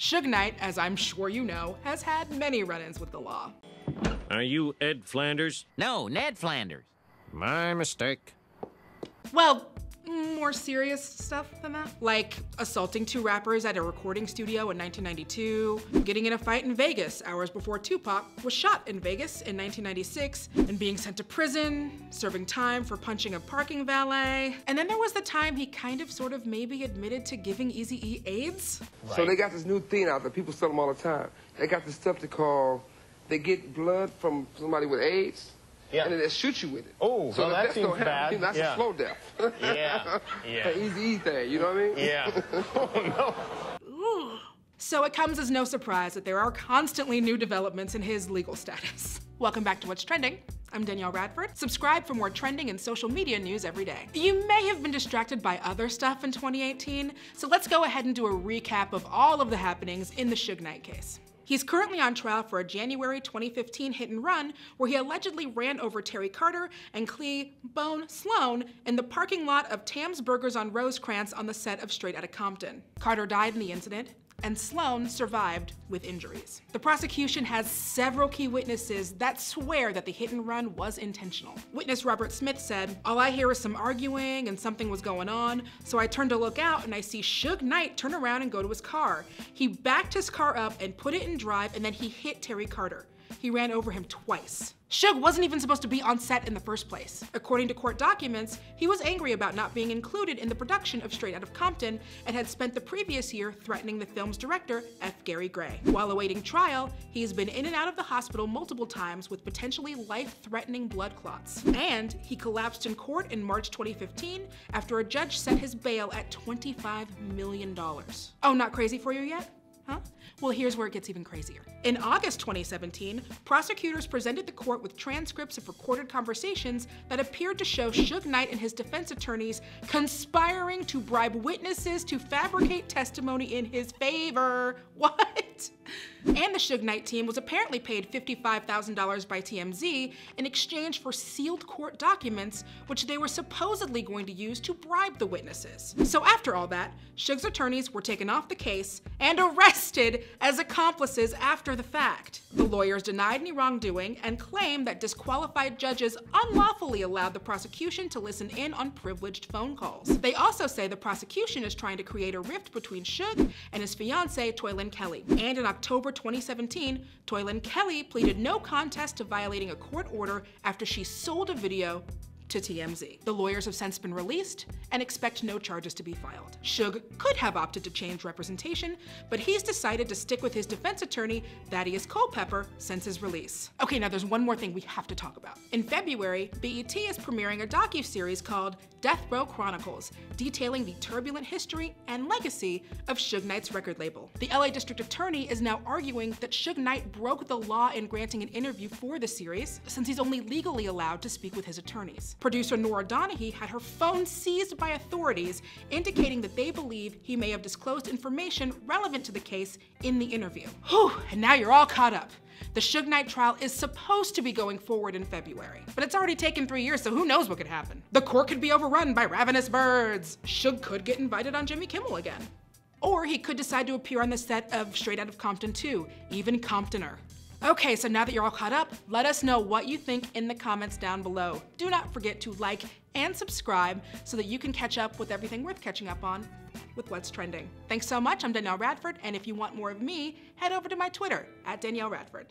Suge Knight, as I'm sure you know, has had many run-ins with the law. Are you Ed Flanders? No, Ned Flanders. My mistake. Well, more serious stuff than that. Like assaulting two rappers at a recording studio in 1992, getting in a fight in Vegas hours before Tupac was shot in Vegas in 1996, and being sent to prison, serving time for punching a parking valet. And then there was the time he kind of sort of maybe admitted to giving Eazy-E AIDS. Right. So they got this new thing out that people sell them all the time. They got this stuff they get blood from somebody with AIDS. Yeah. And then they shoot you with it. Oh, so that seems bad. That's a slow death. Yeah, yeah. An easy thing, you know what I mean? Yeah. Oh, no. So it comes as no surprise that there are constantly new developments in his legal status. Welcome back to What's Trending. I'm Danielle Radford. Subscribe for more trending and social media news every day. You may have been distracted by other stuff in 2018, so let's go ahead and do a recap of all of the happenings in the Suge Knight case. He's currently on trial for a January 2015 hit and run where he allegedly ran over Terry Carter and Clee Bone Sloan in the parking lot of Tam's Burgers on Rosecrans on the set of Straight Outta Compton. Carter died in the incident, and Sloan survived with injuries. The prosecution has several key witnesses that swear that the hit and run was intentional. Witness Robert Smith said, "All I hear is some arguing and something was going on, so I turned to look out and I see Suge Knight turn around and go to his car. He backed his car up and put it in drive, and then he hit Terry Carter. He ran over him twice." Suge wasn't even supposed to be on set in the first place. According to court documents, he was angry about not being included in the production of Straight Outta Compton and had spent the previous year threatening the film's director, F. Gary Gray. While awaiting trial, he's been in and out of the hospital multiple times with potentially life-threatening blood clots. And he collapsed in court in March 2015 after a judge set his bail at $25 million. Oh, not crazy for you yet? Huh? Well, here's where it gets even crazier. In August 2017, prosecutors presented the court with transcripts of recorded conversations that appeared to show Suge Knight and his defense attorneys conspiring to bribe witnesses to fabricate testimony in his favor. What? And the Suge Knight team was apparently paid $55,000 by TMZ in exchange for sealed court documents, which they were supposedly going to use to bribe the witnesses. So after all that, Suge's attorneys were taken off the case and arrested as accomplices after the fact. The lawyers denied any wrongdoing and claimed that disqualified judges unlawfully allowed the prosecution to listen in on privileged phone calls. They also say the prosecution is trying to create a rift between Suge and his fiancée, Toylin Kelly. And in October 2017, Toylin Kelly pleaded no contest to violating a court order after she sold a video to TMZ. The lawyers have since been released and expect no charges to be filed. Suge could have opted to change representation, but he's decided to stick with his defense attorney, Thaddeus Culpepper, since his release. Okay, now there's one more thing we have to talk about. In February, BET is premiering a docuseries called Death Row Chronicles, detailing the turbulent history and legacy of Suge Knight's record label. The LA District Attorney is now arguing that Suge Knight broke the law in granting an interview for the series, since he's only legally allowed to speak with his attorneys. Producer Nora Donahue had her phone seized by authorities, indicating that they believe he may have disclosed information relevant to the case in the interview. Whew, and now you're all caught up. The Suge Knight trial is supposed to be going forward in February, but it's already taken 3 years, so who knows what could happen. The court could be overrun by ravenous birds. Suge could get invited on Jimmy Kimmel again. Or he could decide to appear on the set of Straight Outta Compton 2, even Comptoner. Okay, so now that you're all caught up, let us know what you think in the comments down below. Do not forget to like and subscribe so that you can catch up with everything worth catching up on with What's Trending. Thanks so much, I'm Danielle Radford, and if you want more of me, head over to my Twitter, @DanielleRadford.